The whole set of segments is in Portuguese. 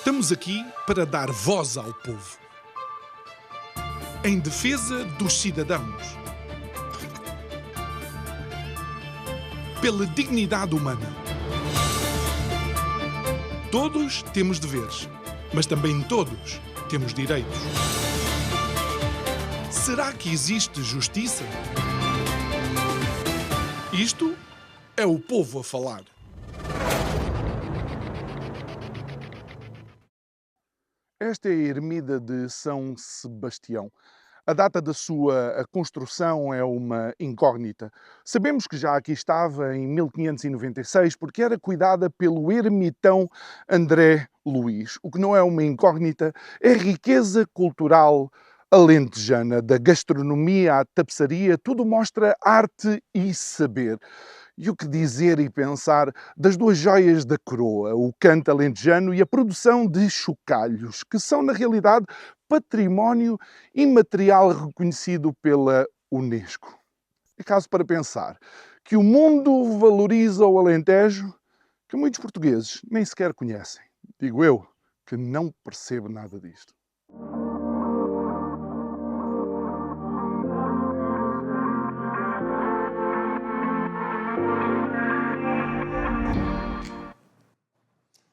Estamos aqui para dar voz ao povo, em defesa dos cidadãos, pela dignidade humana. Todos temos deveres, mas também todos temos direitos. Será que existe justiça? Isto é o povo a falar. Esta é a ermida de São Sebastião. A data da sua construção é uma incógnita. Sabemos que já aqui estava em 1596 porque era cuidada pelo ermitão André Luís. O que não é uma incógnita é a riqueza cultural alentejana, da gastronomia à tapeçaria, tudo mostra arte e saber. E o que dizer e pensar das duas joias da coroa, o canto alentejano e a produção de chocalhos, que são, na realidade, património imaterial reconhecido pela Unesco. É caso para pensar que o mundo valoriza o Alentejo que muitos portugueses nem sequer conhecem. Digo eu, que não percebo nada disto.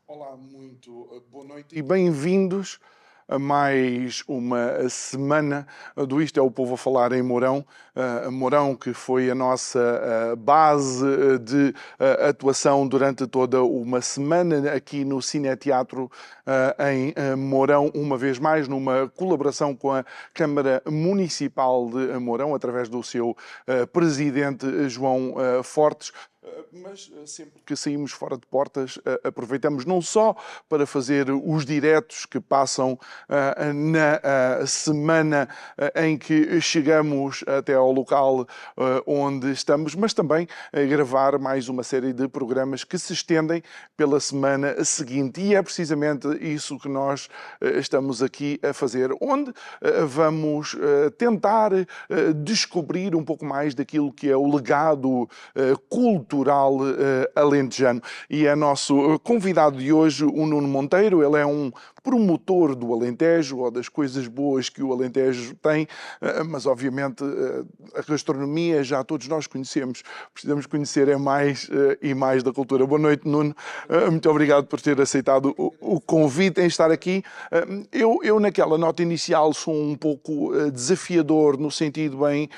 Olá, muito boa noite e bem-vindos a mais uma semana do Isto é o Povo a Falar em Mourão. Mourão, que foi a nossa base de atuação durante toda uma semana aqui no Cineteatro em Mourão, uma vez mais numa colaboração com a Câmara Municipal de Mourão, através do seu presidente João Fortes. Mas sempre que saímos fora de portas, aproveitamos não só para fazer os diretos que passam na semana em que chegamos até ao local onde estamos, mas também gravar mais uma série de programas que se estendem pela semana seguinte. E é precisamente isso que nós estamos aqui a fazer, onde vamos tentar descobrir um pouco mais daquilo que é o legado cultural alentejano. E é nosso convidado de hoje o Nuno Monteiro. Ele é um promotor do Alentejo, ou das coisas boas que o Alentejo tem, mas obviamente a gastronomia já todos nós conhecemos. Precisamos conhecer mais e mais da cultura. Boa noite, Nuno. Muito obrigado por ter aceitado o convite em estar aqui. Eu naquela nota inicial sou um pouco desafiador, no sentido em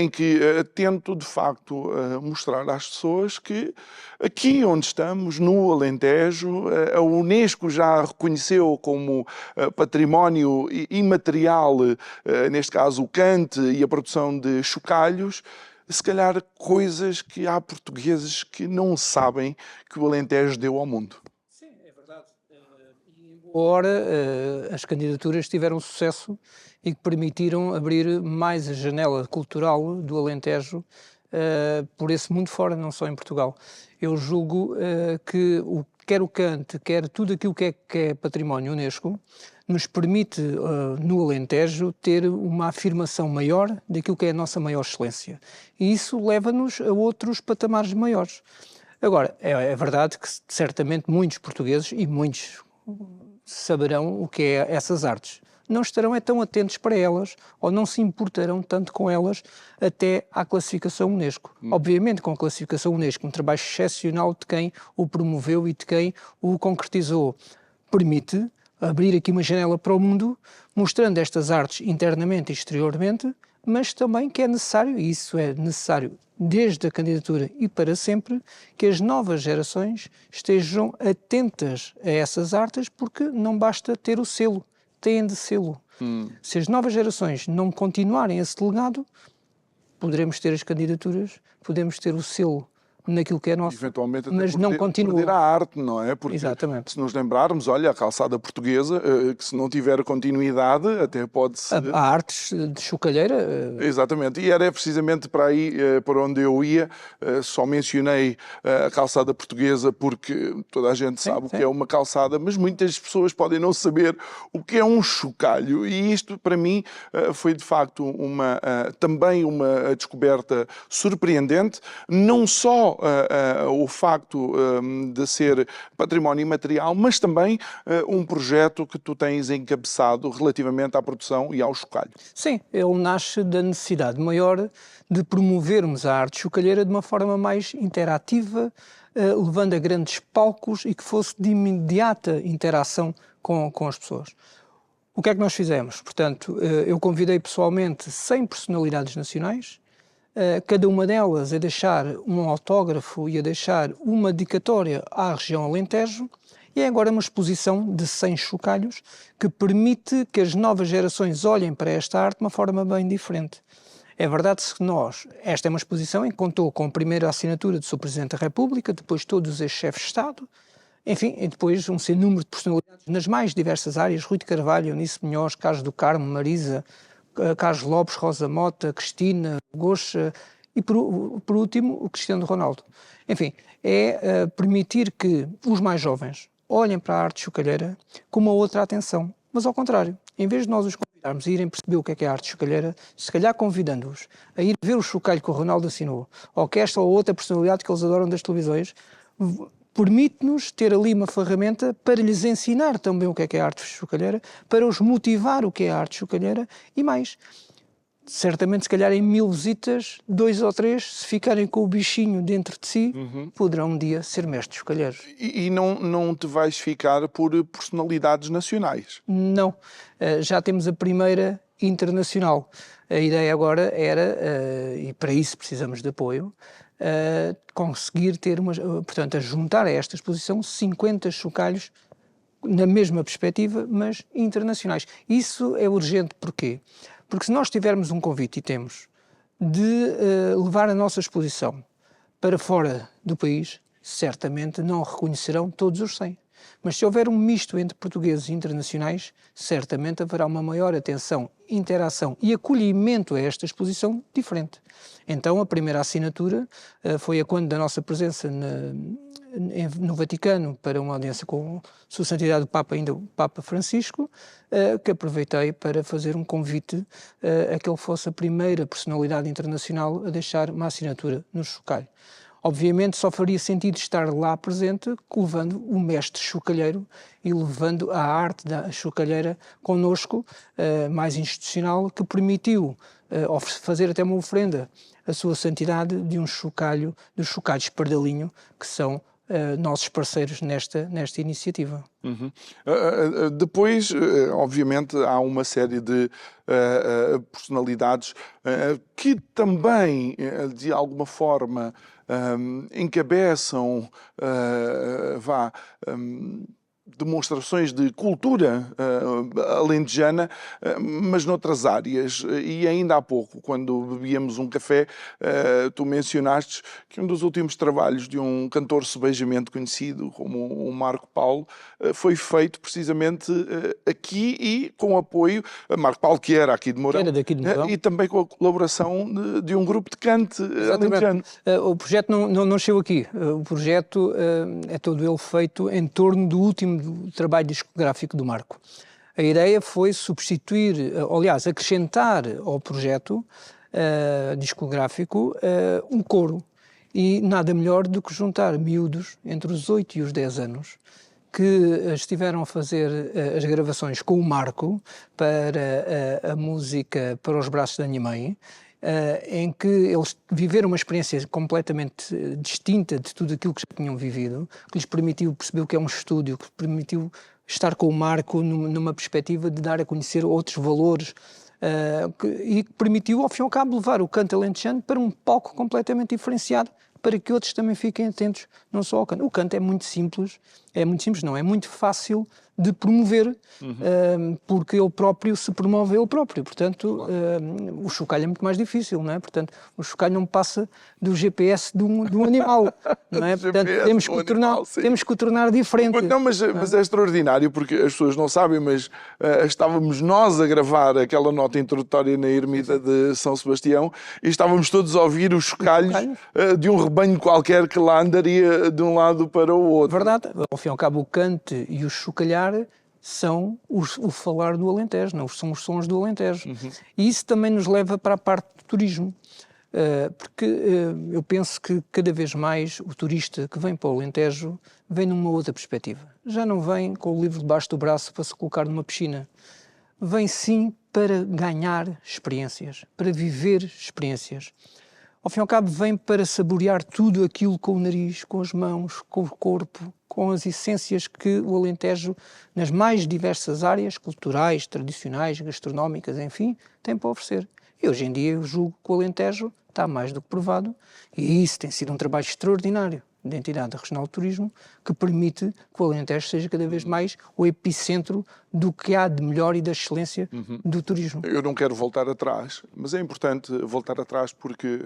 que tento de facto mostrar às pessoas que aqui onde estamos, no Alentejo, a Unesco já reconheceu como património imaterial, neste caso o cante e a produção de chocalhos, se calhar coisas que há portugueses que não sabem que o Alentejo deu ao mundo. Sim, é verdade. Embora as candidaturas tiveram sucesso e que permitiram abrir mais a janela cultural do Alentejo por esse mundo fora, não só em Portugal. Eu julgo que quer o cante, quer tudo aquilo que é património Unesco, nos permite, no Alentejo, ter uma afirmação maior daquilo que é a nossa maior excelência. E isso leva-nos a outros patamares maiores. Agora, é verdade que certamente muitos portugueses, e muitos saberão o que é essas artes, não estarão tão atentos para elas ou não se importarão tanto com elas até à classificação Unesco. Obviamente, com a classificação Unesco, um trabalho excepcional de quem o promoveu e de quem o concretizou, permite abrir aqui uma janela para o mundo, mostrando estas artes internamente e exteriormente, mas também que é necessário, e isso é necessário desde a candidatura e para sempre, que as novas gerações estejam atentas a essas artes, porque não basta ter o selo, têm de sê-lo. Se as novas gerações não continuarem esse legado, poderemos ter as candidaturas, podemos ter o selo naquilo que é nosso, eventualmente mas não continua. Perder a arte, não é? Porque exatamente. Se nos lembrarmos, olha, a calçada portuguesa, que se não tiver continuidade, até pode-se... Há artes de chocalheira. Exatamente, e era precisamente para aí para onde eu ia. Só mencionei a calçada portuguesa porque toda a gente sabe o que é uma calçada, mas muitas pessoas podem não saber o que é um chocalho, e isto para mim foi de facto também uma descoberta surpreendente, não só só o facto de ser património imaterial, mas também um projeto que tu tens encabeçado relativamente à produção e ao chocalho. Sim, ele nasce da necessidade maior de promovermos a arte chocalheira de uma forma mais interativa, levando a grandes palcos e que fosse de imediata interação com as pessoas. O que é que nós fizemos? Portanto, eu convidei pessoalmente 100 personalidades nacionais, cada uma delas a deixar um autógrafo e a deixar uma dedicatória à região Alentejo, e é agora uma exposição de 100 chocalhos que permite que as novas gerações olhem para esta arte de uma forma bem diferente. É verdade que esta é uma exposição em que contou com a primeira assinatura do Sr. Presidente da República, depois todos os ex-chefes de Estado, enfim, e depois um sem número de personalidades nas mais diversas áreas, Rui de Carvalho, Eunice Munhoz, Carlos do Carmo, Marisa, Carlos Lopes, Rosa Mota, Cristina, Goxa e, por último, o Cristiano Ronaldo. Enfim, permitir que os mais jovens olhem para a arte chocalheira com uma outra atenção, mas ao contrário, em vez de nós os convidarmos a irem perceber o que é a arte chocalheira, se calhar convidando-os a ir ver o chocalho que o Ronaldo assinou, ou que esta ou outra personalidade que eles adoram das televisões, permite-nos ter ali uma ferramenta para lhes ensinar também o que é a arte chocalheira, para os motivar o que é a arte chocalheira e mais. Certamente, se calhar, em 1000 visitas, 2 ou 3, se ficarem com o bichinho dentro de si, poderão um dia ser mestres chocalheiros. E não te vais ficar por personalidades nacionais? Não. Já temos a primeira internacional. A ideia agora era, e para isso precisamos de apoio, conseguir ter portanto, a juntar a esta exposição 50 chocalhos na mesma perspectiva, mas internacionais. Isso é urgente, porquê? Porque se nós tivermos um convite, e temos, de levar a nossa exposição para fora do país, certamente não reconhecerão todos os 100. Mas se houver um misto entre portugueses e internacionais, certamente haverá uma maior atenção, interação e acolhimento a esta exposição diferente. Então, a primeira assinatura foi a quando da nossa presença no Vaticano para uma audiência com Sua Santidade o Papa, ainda o Papa Francisco, que aproveitei para fazer um convite a que ele fosse a primeira personalidade internacional a deixar uma assinatura no chocalho. Obviamente só faria sentido estar lá presente levando o mestre chocalheiro e levando a arte da chocalheira connosco, mais institucional, que permitiu fazer até uma ofrenda à Sua Santidade de um chocalho, dos chocalhos Pardalinho, que são nossos parceiros nesta iniciativa. Depois, obviamente, há uma série de personalidades que também, de alguma forma, encabeçam demonstrações de cultura alentejana, mas noutras áreas. E ainda há pouco, quando bebíamos um café, tu mencionaste que um dos últimos trabalhos de um cantor sebejamente conhecido, como o Marco Paulo, foi feito precisamente aqui e com apoio a Marco Paulo, que era aqui de Mourão, era daqui de Mourão, e também com a colaboração de um grupo de cante alentejano. O projeto não nasceu aqui. O projeto é todo ele feito em torno do último trabalho discográfico do Marco. A ideia foi substituir, aliás, acrescentar ao projeto discográfico um coro. E nada melhor do que juntar miúdos entre os 8 e os 10 anos que estiveram a fazer as gravações com o Marco para a música Para os Braços da Minha Mãe, em que eles viveram uma experiência completamente distinta de tudo aquilo que já tinham vivido, que lhes permitiu perceber o que é um estúdio, que permitiu estar com o Marco numa perspectiva de dar a conhecer outros valores, e que permitiu, ao fim e ao cabo, levar o canto alentejano para um palco completamente diferenciado, para que outros também fiquem atentos, não só ao canto. O canto é muito simples, é muito fácil de promover, porque ele próprio se promove ele próprio. Portanto, o chocalho é muito mais difícil, não é? Portanto, o chocalho não passa do GPS de um animal, não é? Portanto, temos que o tornar diferente. Não, mas é extraordinário, porque as pessoas não sabem, mas estávamos nós a gravar aquela nota introdutória na ermita de São Sebastião e estávamos todos a ouvir os chocalhos de um rebanho qualquer que lá andaria de um lado para o outro. Verdade. Ao fim e ao cabo, o cante e o chocalhar são o falar do Alentejo, não são os sons do Alentejo. E isso também nos leva para a parte do turismo. Porque eu penso que cada vez mais o turista que vem para o Alentejo vem numa outra perspectiva. Já não vem com o livro debaixo do braço para se colocar numa piscina. Vem sim para ganhar experiências, para viver experiências. Ao fim e ao cabo, vem para saborear tudo aquilo com o nariz, com as mãos, com o corpo, com as essências que o Alentejo, nas mais diversas áreas, culturais, tradicionais, gastronómicas, enfim, tem para oferecer. E hoje em dia eu julgo que o Alentejo está mais do que provado, e isso tem sido um trabalho extraordinário da entidade regional de turismo, que permite que o Alentejo seja cada vez mais o epicentro do que há de melhor e da excelência do turismo. Eu não quero voltar atrás, mas é importante voltar atrás porque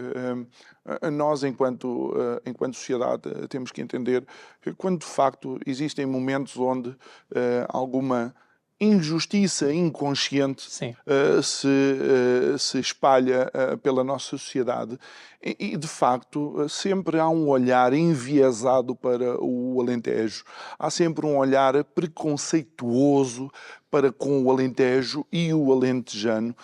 nós, enquanto sociedade, temos que entender que quando de facto existem momentos onde alguma injustiça inconsciente se espalha pela nossa sociedade e, de facto, sempre há um olhar enviesado para o Alentejo. Há sempre um olhar preconceituoso para com o Alentejo e o alentejano,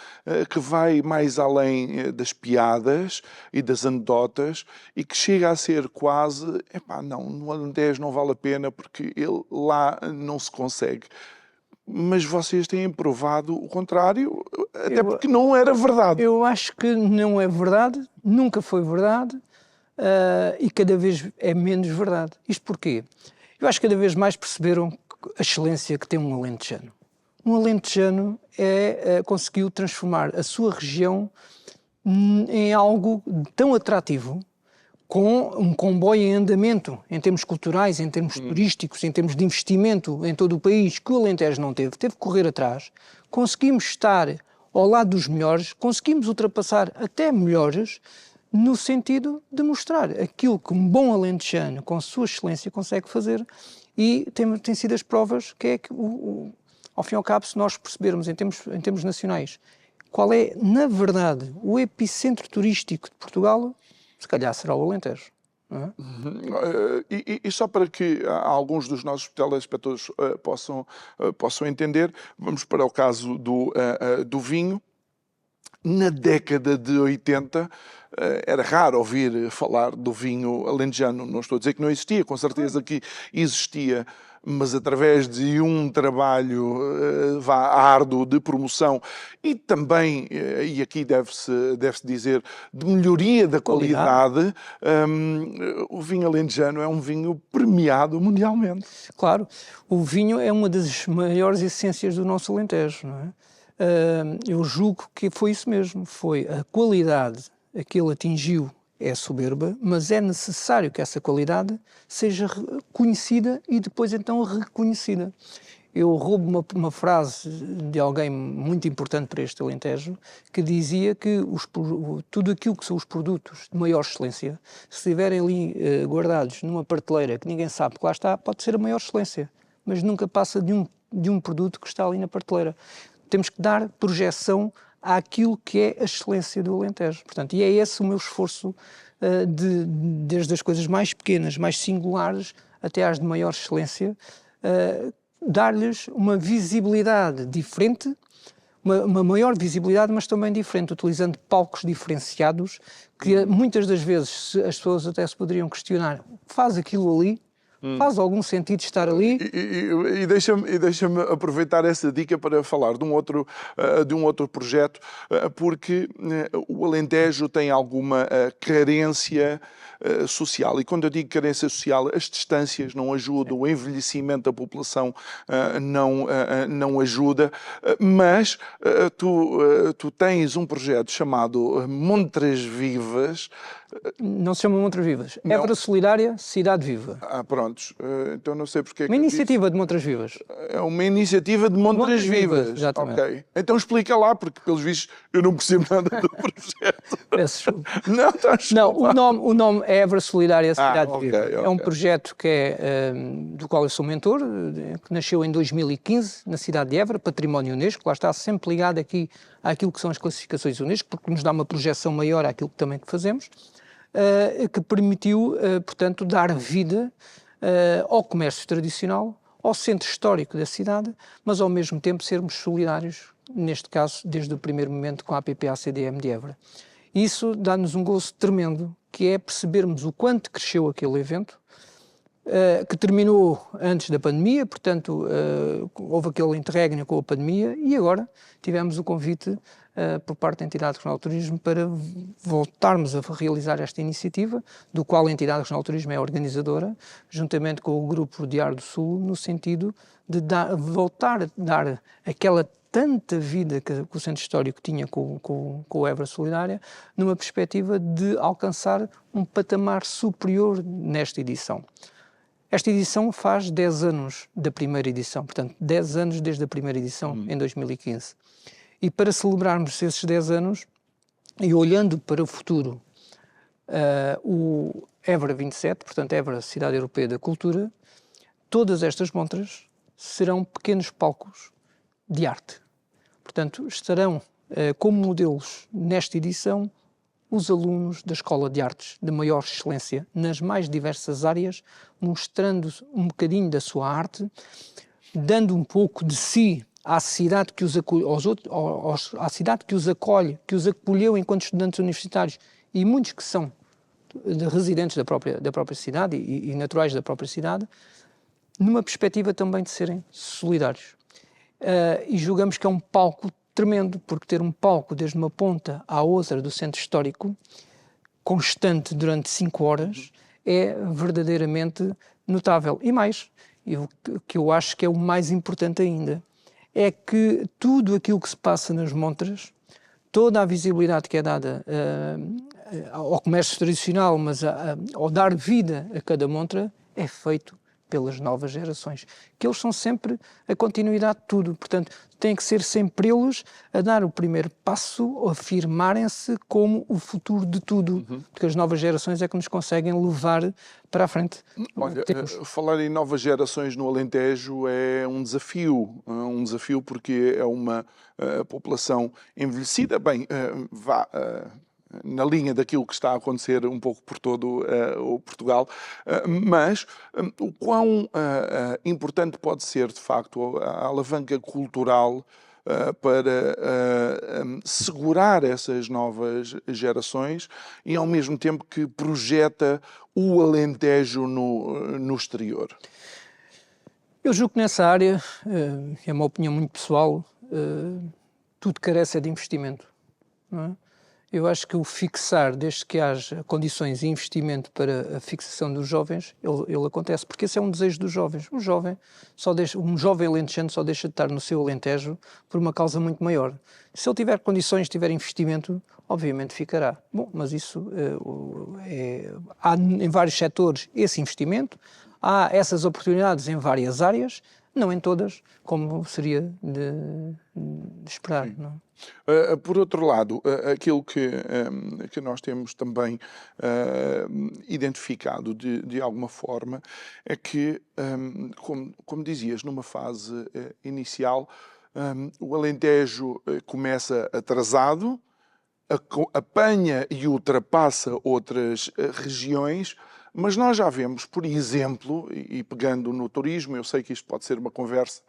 que vai mais além das piadas e das anedotas e que chega a ser quase, não, no Alentejo não vale a pena porque lá não se consegue. Mas vocês têm provado o contrário, até porque não era verdade. Eu acho que não é verdade, nunca foi verdade e cada vez é menos verdade. Isto porquê? Eu acho que cada vez mais perceberam a excelência que tem um alentejano. Um alentejano conseguiu transformar a sua região em algo tão atrativo, com um comboio em andamento, em termos culturais, em termos turísticos, em termos de investimento em todo o país, que o Alentejo não teve que correr atrás. Conseguimos estar ao lado dos melhores, conseguimos ultrapassar até melhores, no sentido de mostrar aquilo que um bom alentejano, com a sua excelência, consegue fazer. E tem sido as provas que é que, ao fim e ao cabo, se nós percebermos em termos nacionais, qual é, na verdade, o epicentro turístico de Portugal, se calhar será o Alentejo. Não é? E só para que alguns dos nossos telespectadores possam entender, vamos para o caso do vinho. Na década de 80 era raro ouvir falar do vinho alentejano. Não estou a dizer que não existia, com certeza que existia, mas através de um trabalho árduo de promoção e também, e aqui deve-se dizer, de melhoria da qualidade, o vinho alentejano é um vinho premiado mundialmente. Claro, o vinho é uma das maiores essências do nosso Alentejo, não é? Eu julgo que foi isso mesmo, foi a qualidade a que ele atingiu é soberba, mas é necessário que essa qualidade seja conhecida e depois então reconhecida. Eu roubo uma frase de alguém muito importante para este Alentejo, que dizia que tudo aquilo que são os produtos de maior excelência, se estiverem ali guardados numa prateleira que ninguém sabe que lá está, pode ser a maior excelência, mas nunca passa de um produto que está ali na prateleira. Temos que dar projeção àquilo que é a excelência do Alentejo. Portanto, e é esse o meu esforço, desde as coisas mais pequenas, mais singulares, até às de maior excelência, dar-lhes uma visibilidade diferente, uma maior visibilidade, mas também diferente, utilizando palcos diferenciados, que muitas das vezes as pessoas até se poderiam questionar, faz aquilo ali? Faz algum sentido estar ali? E deixa-me aproveitar essa dica para falar de um outro projeto, porque o Alentejo tem alguma carência social. E quando eu digo carência social, as distâncias não ajudam, o envelhecimento da população não ajuda, mas tu tens um projeto chamado Montras Vivas. Não se chama Montras Vivas. Évora Solidária, Cidade Viva. Prontos. Então não sei porque é que... Uma iniciativa de Montras Vivas. É uma iniciativa de Montras Vivas. Exatamente. Ok. Então explica lá, porque pelos vistos eu não percebo nada do projeto. Peço desculpa. Não, o nome é Évora Solidária, Cidade Viva. Okay. É um projeto do qual eu sou mentor, que nasceu em 2015, na cidade de Évora, Património Unesco. Lá está sempre ligado aqui àquilo que são as classificações Unesco, porque nos dá uma projeção maior àquilo que também fazemos. Que permitiu, portanto, dar vida ao comércio tradicional, ao centro histórico da cidade, mas ao mesmo tempo sermos solidários, neste caso, desde o primeiro momento com a APPA-CDM de Évora. Isso dá-nos um gozo tremendo, que é percebermos o quanto cresceu aquele evento, que terminou antes da pandemia, portanto, houve aquele interregno com a pandemia, e agora tivemos o convite por parte da Entidade Regional de Turismo para voltarmos a realizar esta iniciativa, do qual a Entidade Regional de Turismo é organizadora, juntamente com o Grupo de Ar do Sul, no sentido de voltar a dar aquela tanta vida que o Centro Histórico tinha com o Évora Solidária, numa perspectiva de alcançar um patamar superior nesta edição. Esta edição faz 10 anos da primeira edição, portanto, 10 anos desde a primeira edição, em 2015. E para celebrarmos esses 10 anos, e olhando para o futuro, o Évora 27, portanto, Évora Cidade Europeia da Cultura, todas estas montras serão pequenos palcos de arte. Portanto, estarão como modelos nesta edição os alunos da Escola de Artes de maior excelência, nas mais diversas áreas, mostrando um bocadinho da sua arte, dando um pouco de si à cidade que os acolhe, à cidade que os acolhe, que os acolheu enquanto estudantes universitários, e muitos que são residentes da própria cidade e naturais da própria cidade, numa perspectiva também de serem solidários. E julgamos que é um palco tremendo, porque ter um palco desde uma ponta à outra do centro histórico, constante durante 5 horas, é verdadeiramente notável. E mais, o que eu acho que é o mais importante ainda, é que tudo aquilo que se passa nas montras, toda a visibilidade que é dada ao comércio tradicional, mas ao dar vida a cada montra, é feito pelas novas gerações, que eles são sempre a continuidade de tudo, portanto, têm que ser sempre eles a dar o primeiro passo, a afirmarem-se como o futuro de tudo, porque as novas gerações é que nos conseguem levar para a frente. Olha, falar em novas gerações no Alentejo é um desafio porque é uma população envelhecida, na linha daquilo que está a acontecer um pouco por todo o Portugal, mas o quão importante pode ser, de facto, a alavanca cultural para segurar essas novas gerações e, ao mesmo tempo, que projeta o Alentejo no exterior? Eu julgo que nessa área, é uma opinião muito pessoal, tudo carece de investimento, não é? Eu acho que o fixar, desde que haja condições e investimento para a fixação dos jovens, ele acontece, porque esse é um desejo dos jovens. Um jovem alentejano só deixa de estar no seu Alentejo por uma causa muito maior. Se ele tiver condições, tiver investimento, obviamente ficará. Bom, mas isso há em vários setores esse investimento, há essas oportunidades em várias áreas, não em todas, como seria de esperar. Não? Por outro lado, aquilo que nós temos também identificado de alguma forma é que, como dizias, numa fase inicial, o Alentejo começa atrasado, apanha e ultrapassa outras regiões. Mas nós já vemos, por exemplo, e pegando no turismo, eu sei que isto pode ser uma conversa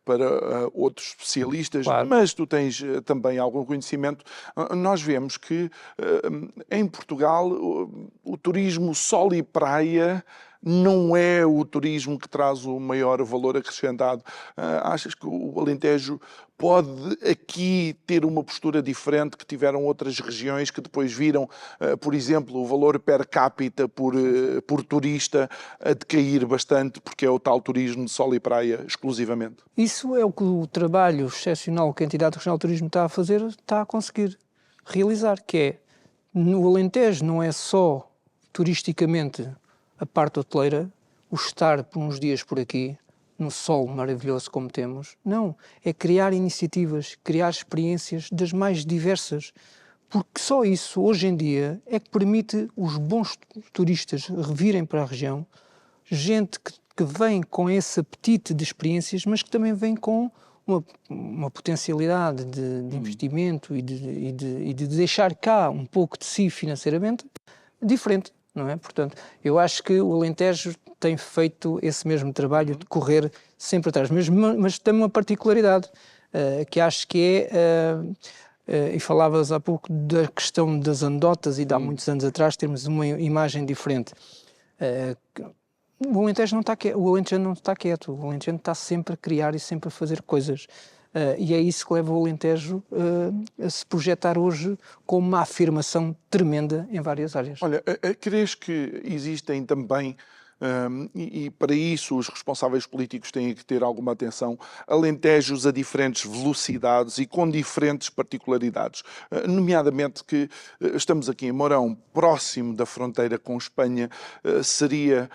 para outros especialistas, claro, mas tu tens também algum conhecimento, nós vemos que em Portugal o turismo sol e praia não é o turismo que traz o maior valor acrescentado. Achas que o Alentejo pode aqui ter uma postura diferente que tiveram outras regiões que depois viram, por exemplo, o valor per capita por turista a decair bastante porque é o tal turismo de sol e praia exclusivamente? Isso é o que o trabalho excepcional que a Entidade Regional de Turismo está a fazer, está a conseguir realizar, que é, no Alentejo não é só turisticamente a parte hoteleira, o estar por uns dias por aqui, no sol maravilhoso como temos. Não, é criar iniciativas, criar experiências das mais diversas, porque só isso, hoje em dia, é que permite os bons turistas revirem para a região, gente que vem com esse apetite de experiências, mas que também vem com uma potencialidade de investimento e de deixar cá um pouco de si financeiramente diferente. Não é? Portanto, eu acho que o Alentejo tem feito esse mesmo trabalho de correr sempre atrás, mas tem uma particularidade que acho que é E falavas há pouco da questão das anedotas e de há muitos anos atrás temos uma imagem diferente. O Alentejo não está quieto, o Alentejano está sempre a criar e sempre a fazer coisas. E é isso que leva o Alentejo a se projetar hoje como uma afirmação tremenda em várias áreas. Olha, crees que existem também, e para isso os responsáveis políticos têm que ter alguma atenção, alentejos a diferentes velocidades e com diferentes particularidades, nomeadamente que estamos aqui em Mourão, próximo da fronteira com Espanha, seria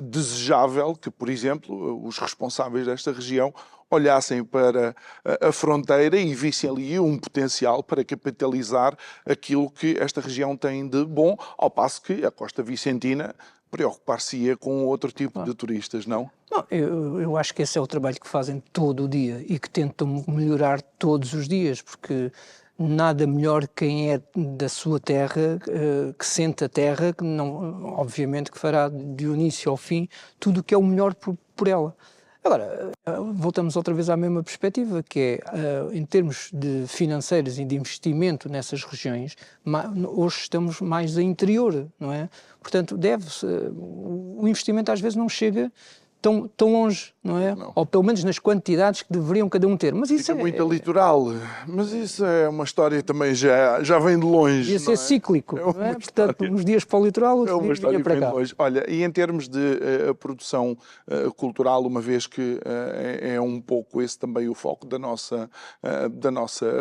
desejável que, por exemplo, os responsáveis desta região olhassem para a fronteira e vissem ali um potencial para capitalizar aquilo que esta região tem de bom, ao passo que a Costa Vicentina preocupar-se-ia com outro tipo de turistas, não? Não, eu acho que esse é o trabalho que fazem todo o dia e que tentam melhorar todos os dias, porque nada melhor quem é da sua terra, que sente a terra, que não, obviamente que fará do início ao fim tudo o que é o melhor por ela. Agora, voltamos outra vez à mesma perspectiva, que é, em termos de financeiros e de investimento nessas regiões, hoje estamos mais a interior, não é? Portanto, o investimento às vezes não chega tão longe, não é? Não. Ou pelo menos nas quantidades que deveriam cada um ter. Mas isso Fica muito litoral, mas isso é uma história que também já vem de longe. Ia ser cíclico, não é? Portanto, uns dias para o litoral, outros dias vinha para cá. Olha, e em termos de produção cultural, uma vez que é um pouco esse também o foco da nossa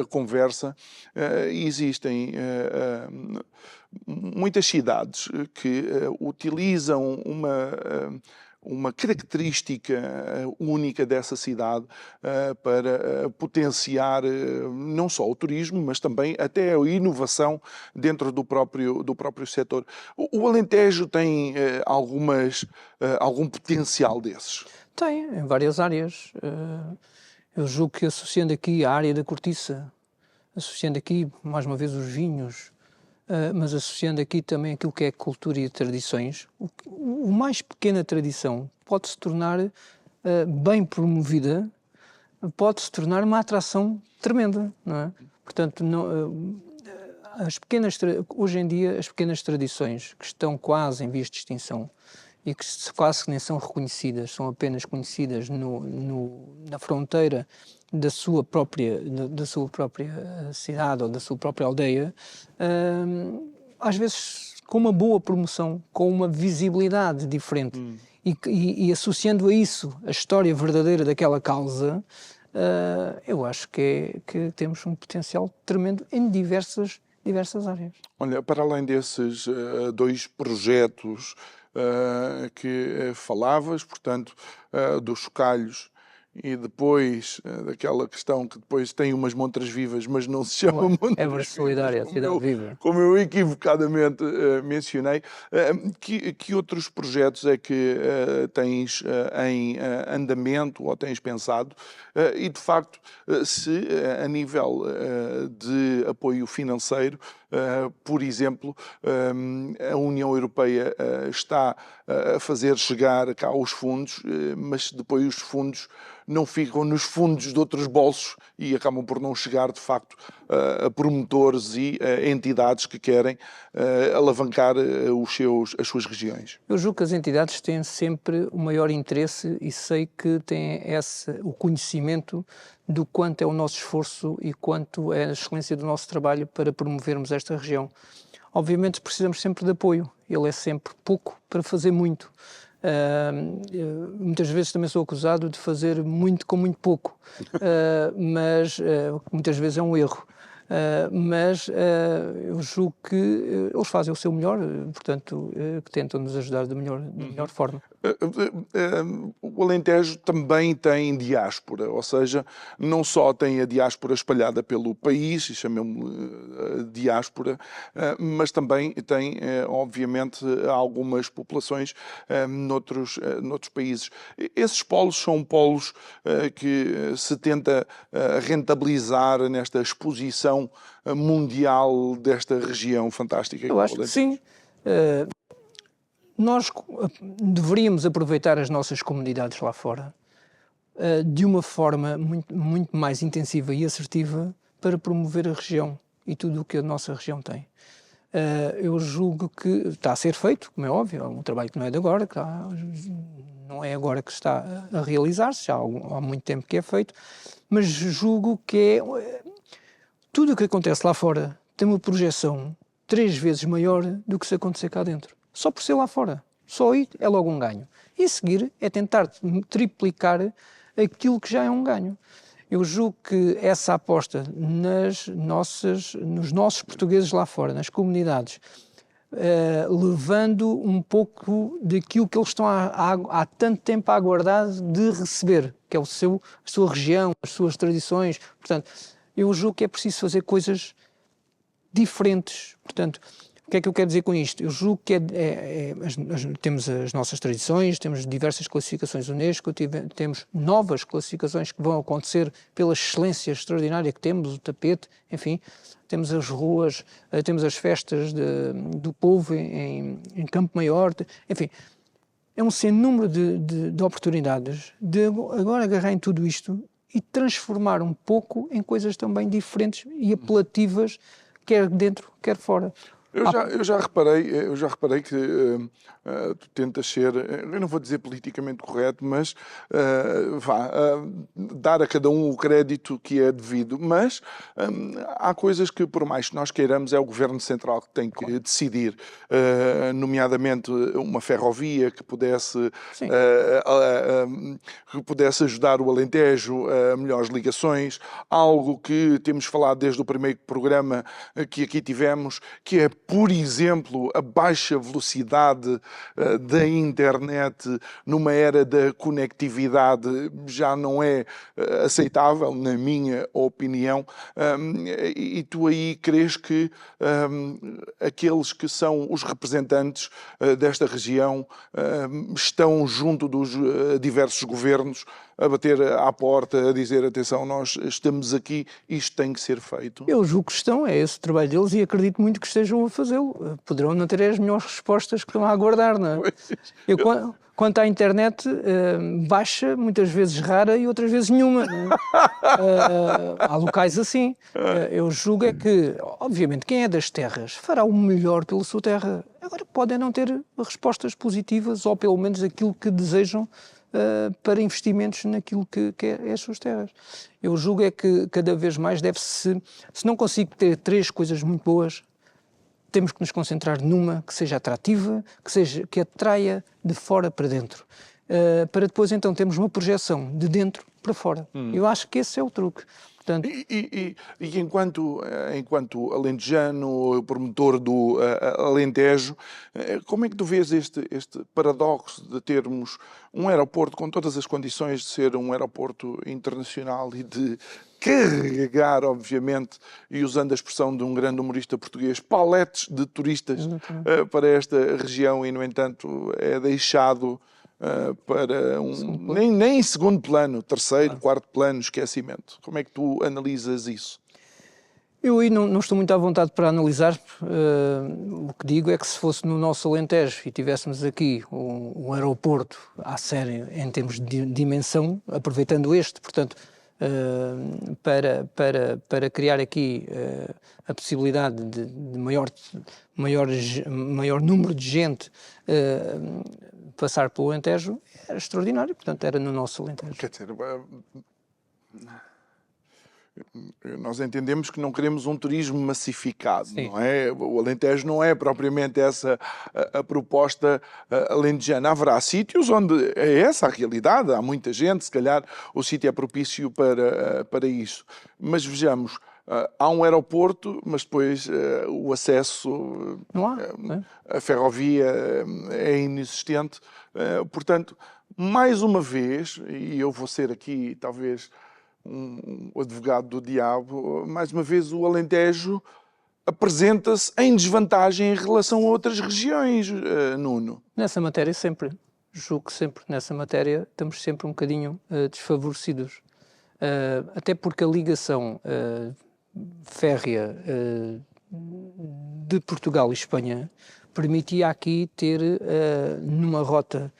conversa, existem muitas cidades que utilizam uma característica única dessa cidade para potenciar não só o turismo, mas também até a inovação dentro do próprio setor. O Alentejo tem algum potencial desses? Tem, em várias áreas. Eu julgo que associando aqui a área da cortiça, associando aqui, mais uma vez, os vinhos, mas associando aqui também aquilo que é cultura e tradições, o mais pequena tradição pode-se tornar bem promovida, pode-se tornar uma atração tremenda, não é? Portanto, hoje em dia, as pequenas tradições que estão quase em vias de extinção e que quase nem são reconhecidas, são apenas conhecidas na fronteira da sua própria cidade ou da sua própria aldeia, às vezes com uma boa promoção, com uma visibilidade diferente e associando a isso a história verdadeira daquela causa, eu acho que temos um potencial tremendo em diversas áreas. Olha, para além desses dois projetos que falavas, portanto, dos chocalhos e depois daquela questão que depois tem umas montras vivas, mas não se chama montras Évora Solidária, a cidade viva. Como eu equivocadamente mencionei, que outros projetos é que tens em andamento ou tens pensado? E, de facto, se a nível de apoio financeiro, por exemplo, a União Europeia está a fazer chegar cá os fundos, mas depois os fundos não ficam nos fundos de outros bolsos e acabam por não chegar, de facto, a promotores e a entidades que querem alavancar as suas regiões. Eu julgo que as entidades têm sempre o maior interesse e sei que têm o conhecimento do quanto é o nosso esforço e quanto é a excelência do nosso trabalho para promovermos esta região. Obviamente precisamos sempre de apoio, ele é sempre pouco para fazer muito. Muitas vezes também sou acusado de fazer muito com muito pouco, mas muitas vezes é um erro. Mas eu julgo que eles fazem o seu melhor, portanto, que tentam nos ajudar da melhor forma. O Alentejo também tem diáspora, ou seja, não só tem a diáspora espalhada pelo país, e chamamos-lhe diáspora, mas também tem, obviamente, algumas populações noutros países. Esses polos são polos que se tenta rentabilizar nesta exposição mundial desta região fantástica. Eu acho que sim. Nós deveríamos aproveitar as nossas comunidades lá fora de uma forma muito mais intensiva e assertiva para promover a região e tudo o que a nossa região tem. Eu julgo que está a ser feito, como é óbvio, é um trabalho que não é de agora, não é agora que está a realizar-se, já há muito tempo que é feito, mas julgo que tudo o que acontece lá fora tem uma projeção 3 vezes maior do que se acontecer cá dentro. Só por ser lá fora. Só aí é logo um ganho. E a seguir é tentar triplicar aquilo que já é um ganho. Eu julgo que essa aposta nos nossos portugueses lá fora, nas comunidades, levando um pouco daquilo que eles estão há tanto tempo a aguardar de receber, que é a sua região, as suas tradições. Portanto, eu julgo que é preciso fazer coisas diferentes. Portanto, o que é que eu quero dizer com isto? Eu julgo que temos as nossas tradições, temos diversas classificações Unesco, temos novas classificações que vão acontecer pela excelência extraordinária que temos, o tapete, enfim, temos as ruas, temos as festas do povo em Campo Maior, enfim, é um sem número de oportunidades de agora agarrar em tudo isto e transformar um pouco em coisas também diferentes e apelativas, quer dentro, quer fora. Eu já reparei que tu tentas ser, eu não vou dizer politicamente correto, mas dar a cada um o crédito que é devido. Mas há coisas que, por mais que nós queiramos, é o Governo Central que tem que decidir, nomeadamente uma ferrovia que pudesse ajudar o Alentejo a melhores ligações, algo que temos falado desde o primeiro programa que aqui tivemos, que é, por exemplo, a baixa velocidade da internet numa era da conectividade já não é aceitável, na minha opinião, e tu aí crees que aqueles que são os representantes desta região estão junto dos diversos governos a bater à porta, a dizer, atenção, nós estamos aqui, isto tem que ser feito? Eu julgo que estão, é esse o trabalho deles e acredito muito que estejam a fazê-lo. Poderão não ter as melhores respostas que estão a aguardar, não é? Quanto à internet, baixa, muitas vezes rara e outras vezes nenhuma. Há locais assim. Eu julgo é que, obviamente, quem é das terras fará o melhor pela sua terra. Agora, podem não ter respostas positivas ou pelo menos aquilo que desejam para investimentos naquilo que é as suas terras. Eu julgo é que cada vez mais deve-se, se não consigo ter 3 coisas muito boas, temos que nos concentrar numa que seja atrativa, que atraia de fora para dentro, para depois então termos uma projeção de dentro para fora. Eu acho que esse é o truque. Portanto, e enquanto alentejano, promotor do Alentejo, como é que tu vês este paradoxo de termos um aeroporto com todas as condições de ser um aeroporto internacional e de carregar, obviamente, e usando a expressão de um grande humorista português, paletes de turistas para esta região e, no entanto, é deixado para nem em segundo plano, terceiro, quarto plano, esquecimento. Como é que tu analisas isso? Eu aí não estou muito à vontade para analisar. O que digo é que se fosse no nosso Alentejo e tivéssemos aqui um aeroporto à série em termos de dimensão, aproveitando portanto, para criar aqui a possibilidade de maior número de gente passar pelo Alentejo, era extraordinário, portanto era no nosso Alentejo. Quer dizer, nós entendemos que não queremos um turismo massificado, sim, não é? O Alentejo não é propriamente essa a proposta alentejana. Haverá sítios onde é essa a realidade, há muita gente, se calhar o sítio é propício para isso. Mas vejamos, há um aeroporto, mas depois o acesso, não há, a ferrovia é inexistente. Portanto, mais uma vez, e eu vou ser aqui talvez um advogado do diabo, mais uma vez o Alentejo apresenta-se em desvantagem em relação a outras regiões, Nuno. Nessa matéria julgo que sempre, nessa matéria estamos sempre um bocadinho desfavorecidos. Até porque a ligação férrea de Portugal e Espanha permitia aqui ter, numa rota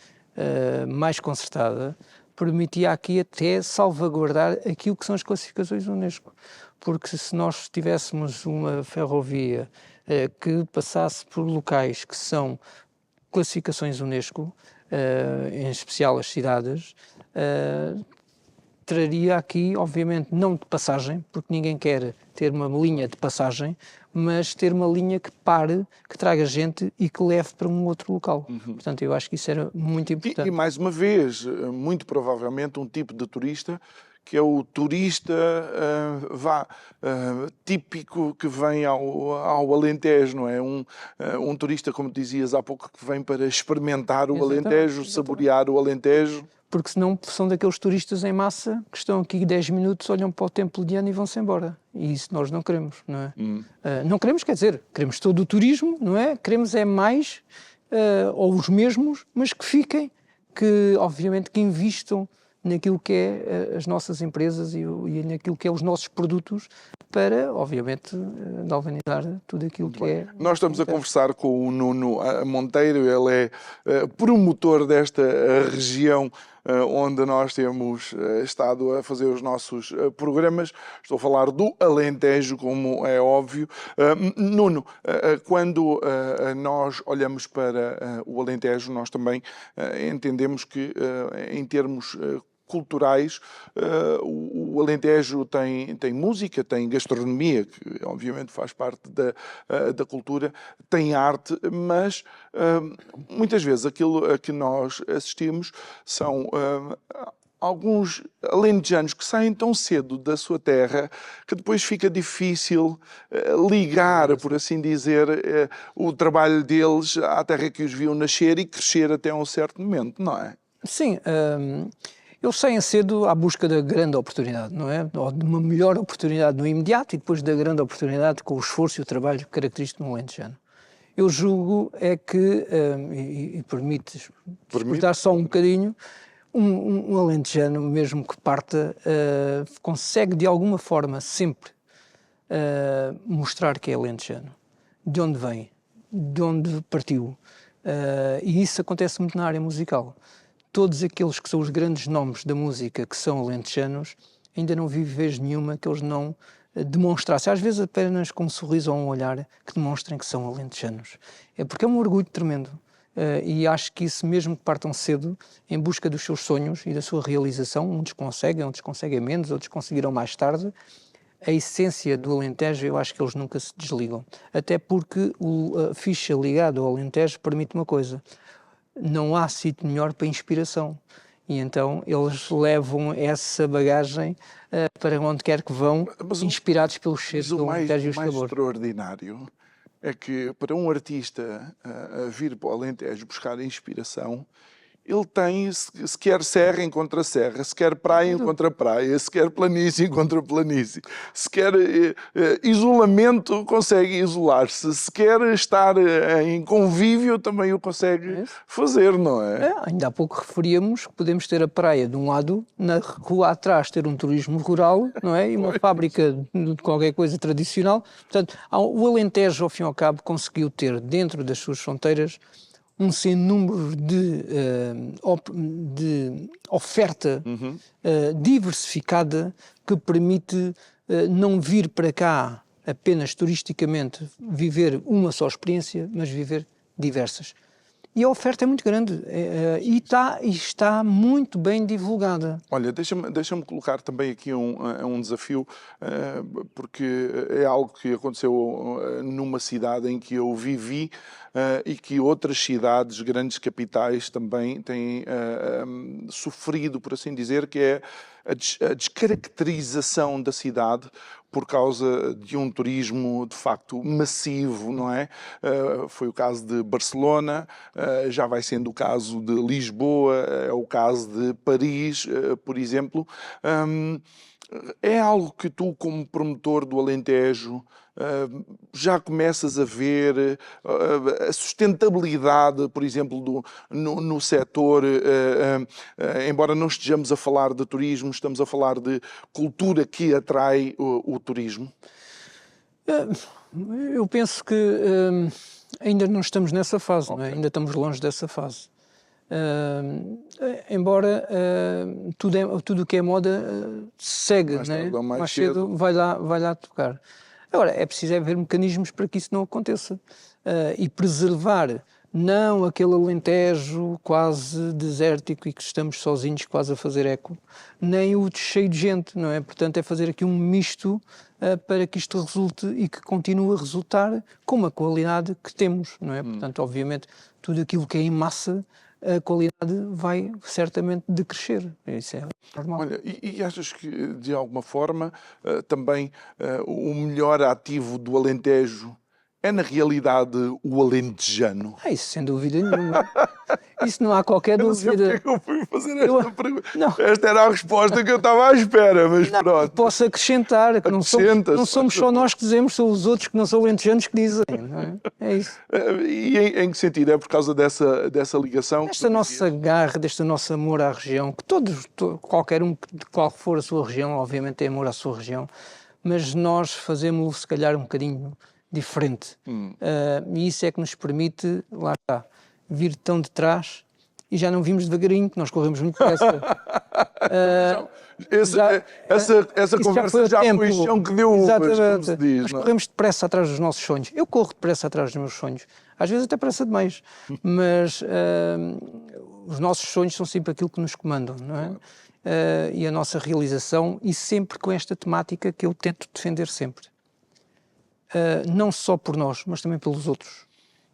mais concertada, permitia aqui até salvaguardar aquilo que são as classificações Unesco. Porque se nós tivéssemos uma ferrovia que passasse por locais que são classificações Unesco, em especial as cidades, traria aqui, obviamente, não de passagem, porque ninguém quer ter uma linha de passagem, mas ter uma linha que pare, que traga gente e que leve para um outro local. Portanto, eu acho que isso era muito importante. E mais uma vez, muito provavelmente um tipo de turista que é o turista típico que vem ao Alentejo, não é? Um turista, como dizias há pouco, que vem para experimentar o Alentejo, saborear o Alentejo. Porque senão são daqueles turistas em massa que estão aqui 10 minutos, olham para o Templo de Ana e vão-se embora. E isso nós não queremos, não é? Não queremos, quer dizer, queremos todo o turismo, não é? Queremos é mais, ou os mesmos, mas que fiquem, que obviamente que investam naquilo que é as nossas empresas e naquilo que é os nossos produtos para, obviamente, galvanizar tudo aquilo que é... Nós estamos a conversar com o Nuno Monteiro, ele é promotor desta região onde nós temos estado a fazer os nossos programas. Estou a falar do Alentejo, como é óbvio. Nuno, quando nós olhamos para o Alentejo, nós também entendemos que, em termos culturais, o Alentejo tem música, tem gastronomia, que obviamente faz parte da cultura, tem arte, mas muitas vezes aquilo a que nós assistimos são alguns alentejanos que saem tão cedo da sua terra que depois fica difícil ligar, por assim dizer, o trabalho deles à terra que os viu nascer e crescer até um certo momento, não é? Sim, eles saem cedo à busca da grande oportunidade, não é? Ou de uma melhor oportunidade no imediato e depois da grande oportunidade com o esforço e o trabalho característico no alentejano. Eu julgo é que, e permites dar só um bocadinho, um alentejano, mesmo que parta, consegue de alguma forma sempre mostrar que é alentejano, de onde vem, de onde partiu. E isso acontece muito na área musical. Todos aqueles que são os grandes nomes da música que são alentejanos, ainda não vi vez nenhuma que eles não demonstrassem, às vezes apenas com um sorriso ou um olhar, que demonstrem que são alentejanos. É porque é um orgulho tremendo. E acho que isso, mesmo que partam cedo, em busca dos seus sonhos e da sua realização, uns conseguem menos, outros conseguirão mais tarde, a essência do Alentejo, eu acho que eles nunca se desligam. Até porque a ficha ligada ao Alentejo permite uma coisa: não há sítio melhor para inspiração. E então eles levam essa bagagem para onde quer que vão, inspirados pelos cheiros do Alentejo e os sabores. O mais extraordinário é que, para um artista vir para o Alentejo buscar inspiração, ele tem, se quer serra, encontra serra, se quer praia, encontra praia, se quer planície, encontra planície, se quer isolamento, consegue isolar-se, se quer estar em convívio, também o consegue fazer, não é? Ainda há pouco referíamos que podemos ter a praia de um lado, na rua atrás ter um turismo rural, não é? E uma fábrica de qualquer coisa tradicional. Portanto, o Alentejo, ao fim e ao cabo, conseguiu ter dentro das suas fronteiras um sem número de oferta diversificada que permite não vir para cá apenas turisticamente viver uma só experiência, mas viver diversas. E a oferta é muito grande e está muito bem divulgada. Olha, deixa-me colocar também aqui um desafio, porque é algo que aconteceu numa cidade em que eu vivi e que outras cidades, grandes capitais, também têm sofrido, por assim dizer, que é a descaracterização da cidade por causa de um turismo, de facto, massivo, não é? Foi o caso de Barcelona, já vai sendo o caso de Lisboa, é o caso de Paris, por exemplo. É algo que tu, como promotor do Alentejo, já começas a ver a sustentabilidade, por exemplo, no setor, embora não estejamos a falar de turismo, estamos a falar de cultura que atrai o turismo? Eu penso que ainda não estamos nessa fase, não é? Ainda estamos longe dessa fase. Embora tudo o que é moda segue, né? Mais cedo vai lá tocar. Agora, é preciso haver mecanismos para que isso não aconteça e preservar não aquele Alentejo quase desértico e que estamos sozinhos quase a fazer eco, nem o cheio de gente, não é? Portanto, é fazer aqui um misto para que isto resulte e que continue a resultar com a qualidade que temos, não é? Portanto, obviamente, tudo aquilo que é em massa, a qualidade vai certamente decrescer. Isso é normal. Olha, e achas que, de alguma forma, também o melhor ativo do Alentejo é, na realidade, o alentejano? Isso sem dúvida nenhuma. Isso não há qualquer dúvida. Eu não sei porque eu fui fazer esta pergunta. Não. Esta era a resposta que eu estava à espera, mas não, pronto. Posso acrescentar, que não somos só nós que dizemos, são os outros que não são alentejanos que dizem. Não é? É isso. E em que sentido? É por causa dessa ligação? Desta nossa garra, deste nosso amor à região, que qualquer um, de qual for a sua região, obviamente tem amor à sua região, mas nós fazemos-lo se calhar um bocadinho diferente. E isso é que nos permite, lá está, vir tão de trás e já não vimos devagarinho, que nós corremos muito depressa. Essa conversa já foi o chão que deu uvas, como se diz. Nós corremos depressa atrás dos nossos sonhos. Eu corro depressa atrás dos meus sonhos. Às vezes até pressa demais. Mas os nossos sonhos são sempre aquilo que nos comandam, não é? E a nossa realização, e sempre com esta temática que eu tento defender sempre. Não só por nós, mas também pelos outros.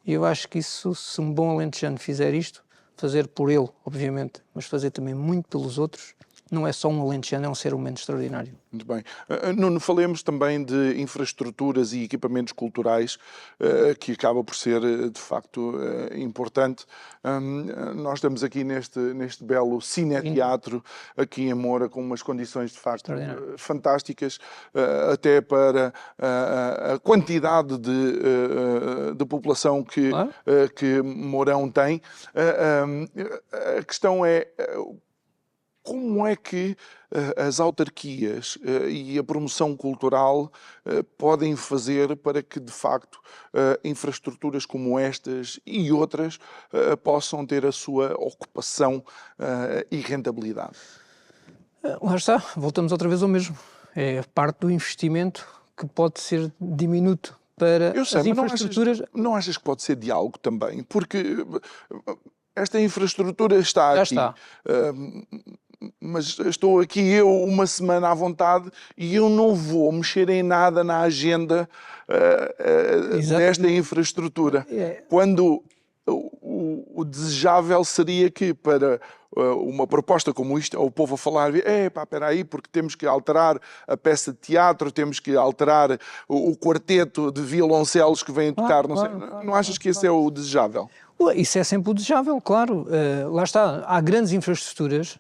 E eu acho que isso, se um bom alentejano fizer isto, fazer por ele, obviamente, mas fazer também muito pelos outros, não é só um alentejano, é um ser humano extraordinário. Muito bem. Nuno, falemos também de infraestruturas e equipamentos culturais, que acaba por ser, de facto, importante. Nós estamos aqui neste belo cineteatro, aqui em Moura, com umas condições, de facto, fantásticas, até para a quantidade de população que Mourão tem. A questão é: como é que as autarquias e a promoção cultural podem fazer para que, de facto, infraestruturas como estas e outras possam ter a sua ocupação e rentabilidade? Lá está, voltamos outra vez ao mesmo. É parte do investimento que pode ser diminuto para as infraestruturas. Não achas que pode ser diálogo também? Porque esta infraestrutura está Já aqui. está. Mas estou aqui eu uma semana à vontade e eu não vou mexer em nada na agenda desta infraestrutura. Quando o desejável seria que, para uma proposta como isto, o povo a falar: espera aí, porque temos que alterar a peça de teatro, temos que alterar o quarteto de violoncelos que vêm tocar, não achas que esse é o desejável? Isso é sempre o desejável, claro. Lá está, há grandes infraestruturas,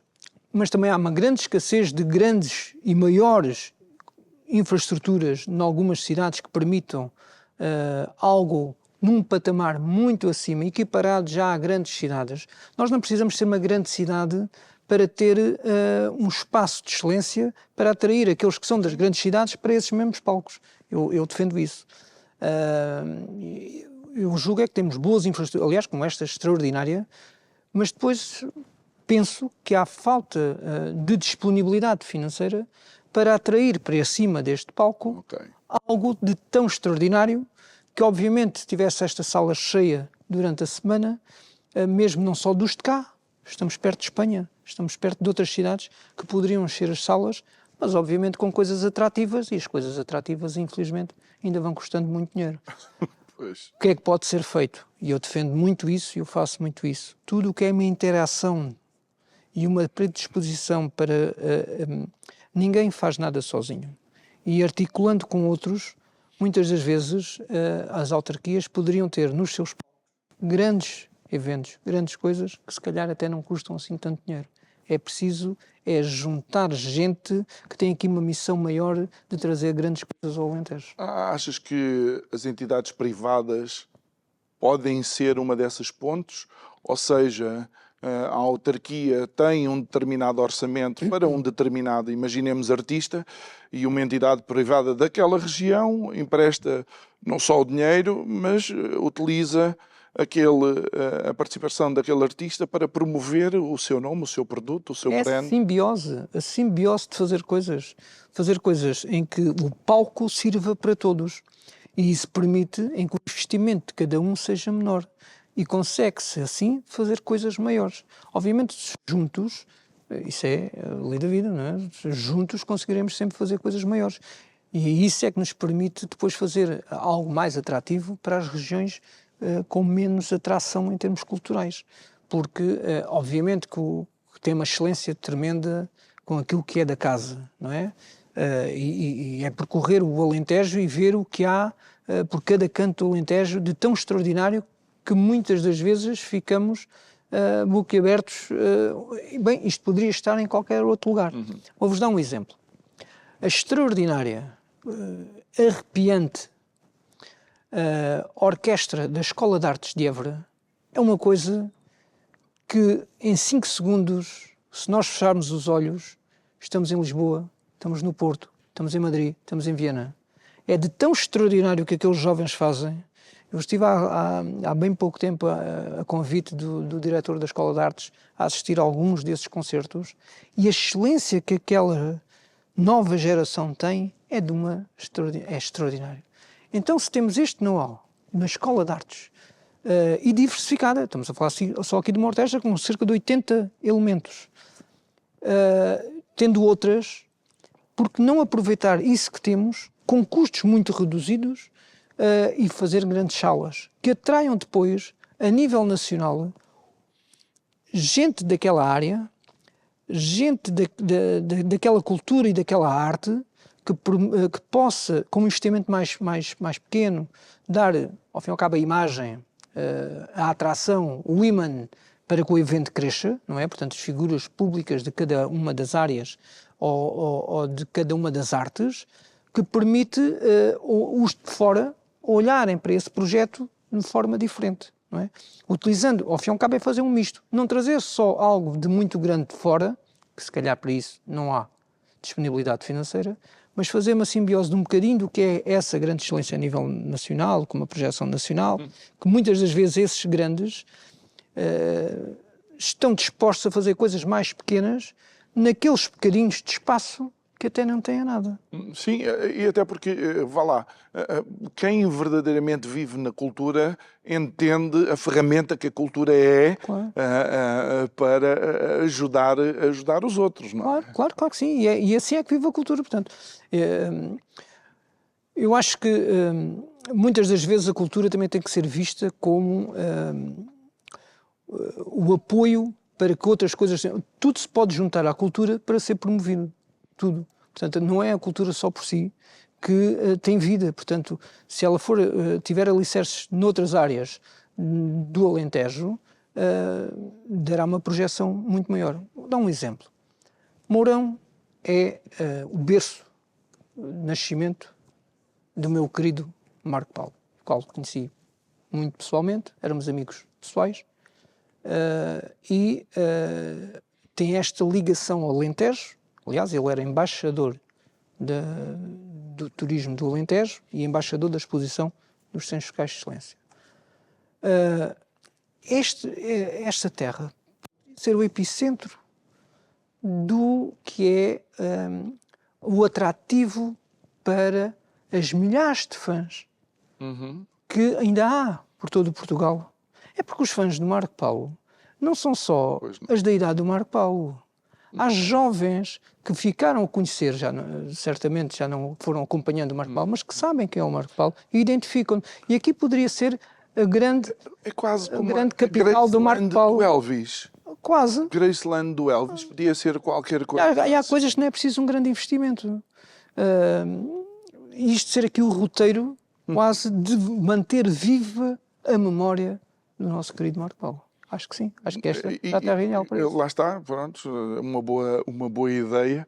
mas também há uma grande escassez de grandes e maiores infraestruturas em algumas cidades que permitam algo num patamar muito acima, equiparado já a grandes cidades. Nós não precisamos ser uma grande cidade para ter um espaço de excelência para atrair aqueles que são das grandes cidades para esses mesmos palcos. Eu defendo isso. Eu julgo é que temos boas infraestruturas, aliás, como esta extraordinária, mas depois penso que há falta de disponibilidade financeira para atrair para cima deste palco algo de tão extraordinário que, obviamente, se tivesse esta sala cheia durante a semana, mesmo não só dos de cá, estamos perto de Espanha, estamos perto de outras cidades que poderiam encher as salas, mas obviamente com coisas atrativas, e as coisas atrativas, infelizmente, ainda vão custando muito dinheiro. Pois. O que é que pode ser feito? E eu defendo muito isso e eu faço muito isso. Tudo o que é uma interação e uma predisposição para... ninguém faz nada sozinho. E articulando com outros, muitas das vezes as autarquias poderiam ter nos seus grandes eventos, grandes coisas, que se calhar até não custam assim tanto dinheiro. É preciso juntar gente que tem aqui uma missão maior de trazer grandes coisas ao Alentejo. Achas que as entidades privadas podem ser uma dessas pontes? Ou seja, a autarquia tem um determinado orçamento para um determinado, imaginemos, artista, e uma entidade privada daquela região empresta não só o dinheiro, mas utiliza a participação daquele artista para promover o seu nome, o seu produto, o seu brand. A simbiose de fazer coisas em que o palco sirva para todos. E isso permite em que o investimento de cada um seja menor. E consegue-se, assim, fazer coisas maiores. Obviamente, juntos, isso é a lei da vida, não é? Juntos conseguiremos sempre fazer coisas maiores. E isso é que nos permite depois fazer algo mais atrativo para as regiões com menos atração em termos culturais. Porque, obviamente, que tem uma excelência tremenda com aquilo que é da casa, não é? E é percorrer o Alentejo e ver o que há por cada canto do Alentejo de tão extraordinário que muitas das vezes ficamos boquiabertos. Bem, isto poderia estar em qualquer outro lugar. Vou-vos dar um exemplo. A extraordinária, arrepiante orquestra da Escola de Artes de Évora é uma coisa que em 5 segundos, se nós fecharmos os olhos, estamos em Lisboa, estamos no Porto, estamos em Madrid, estamos em Viena. É de tão extraordinário que aqueles jovens fazem. Eu estive há bem pouco tempo a convite do diretor da Escola de Artes a assistir a alguns desses concertos e a excelência que aquela nova geração tem é extraordinário. Então, se temos este know-how na Escola de Artes e diversificada, estamos a falar só aqui de uma orquestra com cerca de 80 elementos, tendo outras, porque não aproveitar isso que temos com custos muito reduzidos e fazer grandes salas que atraiam depois, a nível nacional, gente daquela área, gente daquela cultura e daquela arte que possa, com um investimento mais pequeno, dar, ao fim e ao cabo, a imagem, a atração, o imã para que o evento cresça, não é? Portanto, as figuras públicas de cada uma das áreas ou de cada uma das artes, que permite os de fora olharem para esse projeto de forma diferente, não é? Utilizando, ao fim e ao cabo, é fazer um misto. Não trazer só algo de muito grande de fora, que se calhar para isso não há disponibilidade financeira, mas fazer uma simbiose de um bocadinho do que é essa grande excelência a nível nacional, com uma projeção nacional, que muitas das vezes esses grandes estão dispostos a fazer coisas mais pequenas naqueles bocadinhos de espaço que até não têm nada. Sim, e até porque, vá lá, quem verdadeiramente vive na cultura entende a ferramenta que a cultura é, Claro. Para ajudar os outros, não é? Claro que sim. E assim é que vive a cultura. Portanto, eu acho que muitas das vezes a cultura também tem que ser vista como o apoio para que outras coisas... Tudo se pode juntar à cultura para ser promovido. Tudo. Portanto, não é a cultura só por si que tem vida. Portanto, se ela tiver alicerces noutras áreas do Alentejo, dará uma projeção muito maior. Vou dar um exemplo. Mourão é o berço de nascimento do meu querido Marco Paulo, o qual conheci muito pessoalmente, éramos amigos pessoais, e tem esta ligação ao Alentejo. Aliás, ele era embaixador do turismo do Alentejo e embaixador da exposição dos Centros Locais de Excelência. Esta terra ser o epicentro do que é o atrativo para as milhares de fãs que ainda há por todo o Portugal. É porque os fãs do Marco Paulo não são só as da idade do Marco Paulo. Há jovens que ficaram a conhecer, certamente já não foram acompanhando o Marco Paulo, mas que sabem quem é o Marco Paulo e identificam. E aqui poderia ser a grande capital do Marco Paulo. Do Elvis. Quase. Graceland do Elvis. Podia ser qualquer coisa. E há coisas que não é preciso um grande investimento. Isto ser aqui o roteiro quase de manter viva a memória do nosso querido Marco Paulo. Acho que sim. Acho que esta é a terra ideal para isso. Lá está, pronto, uma boa ideia.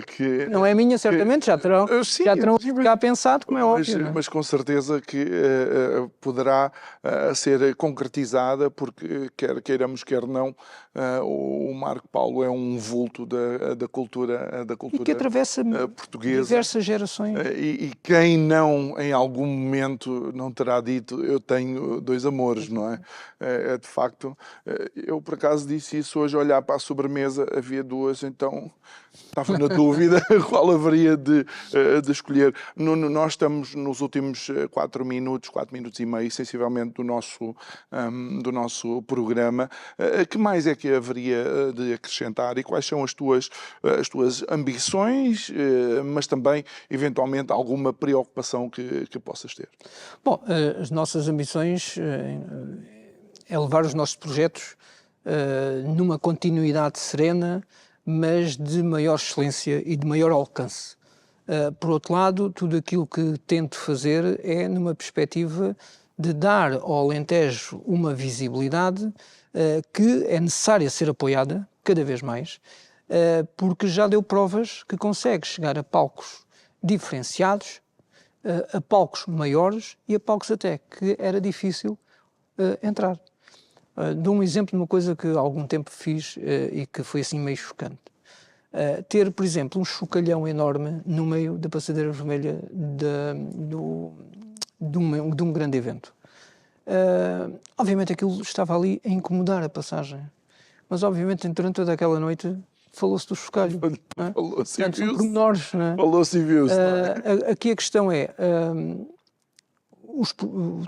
que... Não é minha, certamente, já terão cá pensado, como é óbvio. Mas com certeza que poderá ser concretizada, porque quer queiramos, quer não, o Marco Paulo é um vulto da cultura E que atravessa portuguesa. diversas gerações. E quem não, em algum momento, não terá dito eu tenho dois amores, não é? De facto, eu por acaso disse isso hoje, olhar para a sobremesa, havia duas, então estava na dúvida qual haveria de escolher. Nós estamos nos últimos 4 minutos e meio, sensivelmente, do nosso programa. Que mais é que haveria de acrescentar e quais são as tuas ambições, mas também, eventualmente, alguma preocupação que possas ter? Bom, as nossas ambições é levar os nossos projetos numa continuidade serena, mas de maior excelência e de maior alcance. Por outro lado, tudo aquilo que tento fazer é numa perspectiva de dar ao Alentejo uma visibilidade que é necessária ser apoiada cada vez mais, porque já deu provas que consegue chegar a palcos diferenciados, a palcos maiores e a palcos até que era difícil entrar. Dou um exemplo de uma coisa que há algum tempo fiz e que foi assim meio chocante. Ter, por exemplo, um chocalhão enorme no meio da passadeira vermelha de um grande evento. Obviamente aquilo estava ali a incomodar a passagem, mas obviamente durante toda aquela noite falou-se do chocalho. Falou-se e são pormenores, não é? Falou-se e viu-se. Aqui a questão é...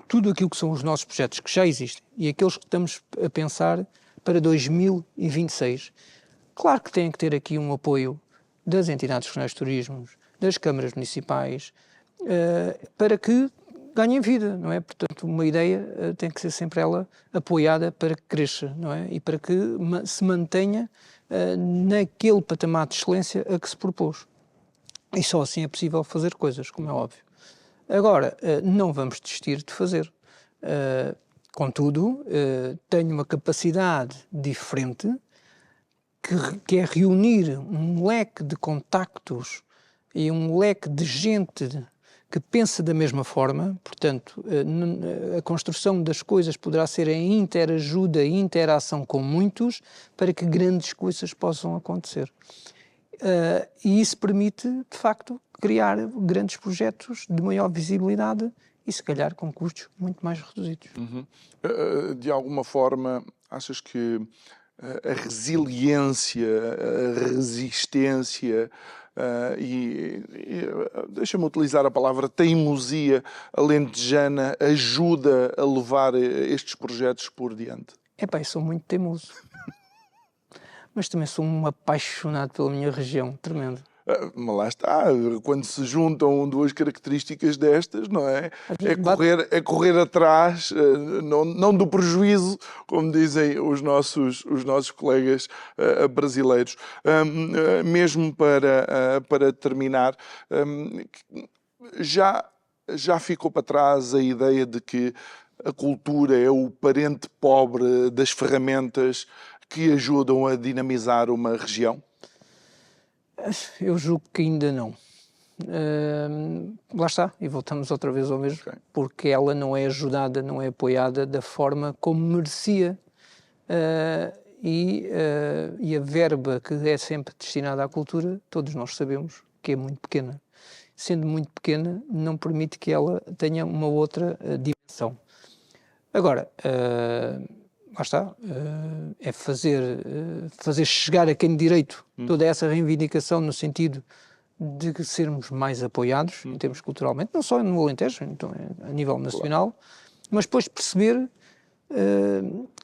tudo aquilo que são os nossos projetos que já existem e aqueles que estamos a pensar para 2026, claro que tem que ter aqui um apoio das entidades regionais de turismo, das câmaras municipais, para que ganhem vida, não é? Portanto, uma ideia tem que ser sempre ela apoiada para que cresça, não é? E para que se mantenha naquele patamar de excelência a que se propôs. E só assim é possível fazer coisas, como é óbvio. Agora, não vamos desistir de fazer. Contudo, tenho uma capacidade diferente que é reunir um leque de contactos e um leque de gente que pensa da mesma forma. Portanto, a construção das coisas poderá ser em interajuda e interação com muitos para que grandes coisas possam acontecer. E isso permite, de facto, criar grandes projetos de maior visibilidade e, se calhar, com custos muito mais reduzidos. De alguma forma, achas que a resiliência, a resistência e deixa-me utilizar a palavra teimosia alentejana ajuda a levar estes projetos por diante? Eu sou muito teimoso. Mas também sou um apaixonado pela minha região, tremendo. Mas lá está, quando se juntam duas características destas, não é? É correr atrás, não do prejuízo, como dizem os nossos colegas brasileiros. Mesmo para terminar, já ficou para trás a ideia de que a cultura é o parente pobre das ferramentas que ajudam a dinamizar uma região? Eu julgo que ainda não. Lá está, e voltamos outra vez ao mesmo, porque ela não é ajudada, não é apoiada da forma como merecia. E a verba que é sempre destinada à cultura, todos nós sabemos que é muito pequena. Sendo muito pequena, não permite que ela tenha uma outra dimensão. Agora, lá está, é fazer chegar a quem de direito toda essa reivindicação no sentido de sermos mais apoiados em termos culturalmente, não só no Alentejo, então, a nível nacional, mas depois perceber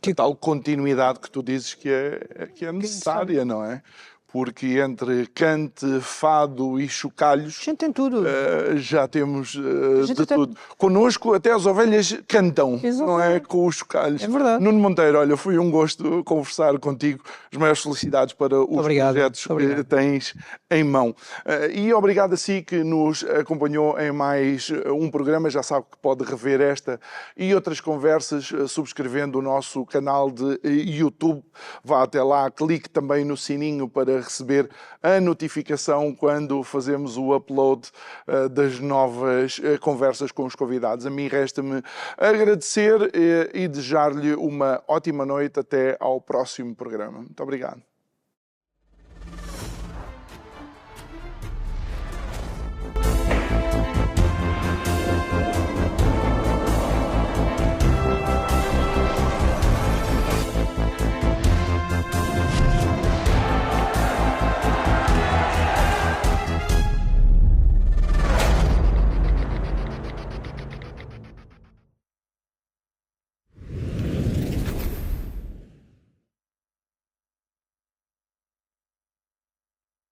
que a tal continuidade que tu dizes que é necessária, não é? Porque entre cante, fado e chocalhos... A gente tem tudo. Já temos de tudo. Connosco até as ovelhas cantam, não é? Com os chocalhos. É verdade. Nuno Monteiro, olha, foi um gosto conversar contigo. As maiores felicidades para os projetos que tens em mão. E obrigado a si que nos acompanhou em mais um programa. Já sabe que pode rever esta e outras conversas subscrevendo o nosso canal de YouTube. Vá até lá, clique também no sininho para receber a notificação quando fazemos o upload das novas conversas com os convidados. A mim resta-me agradecer e desejar-lhe uma ótima noite até ao próximo programa. Muito obrigado.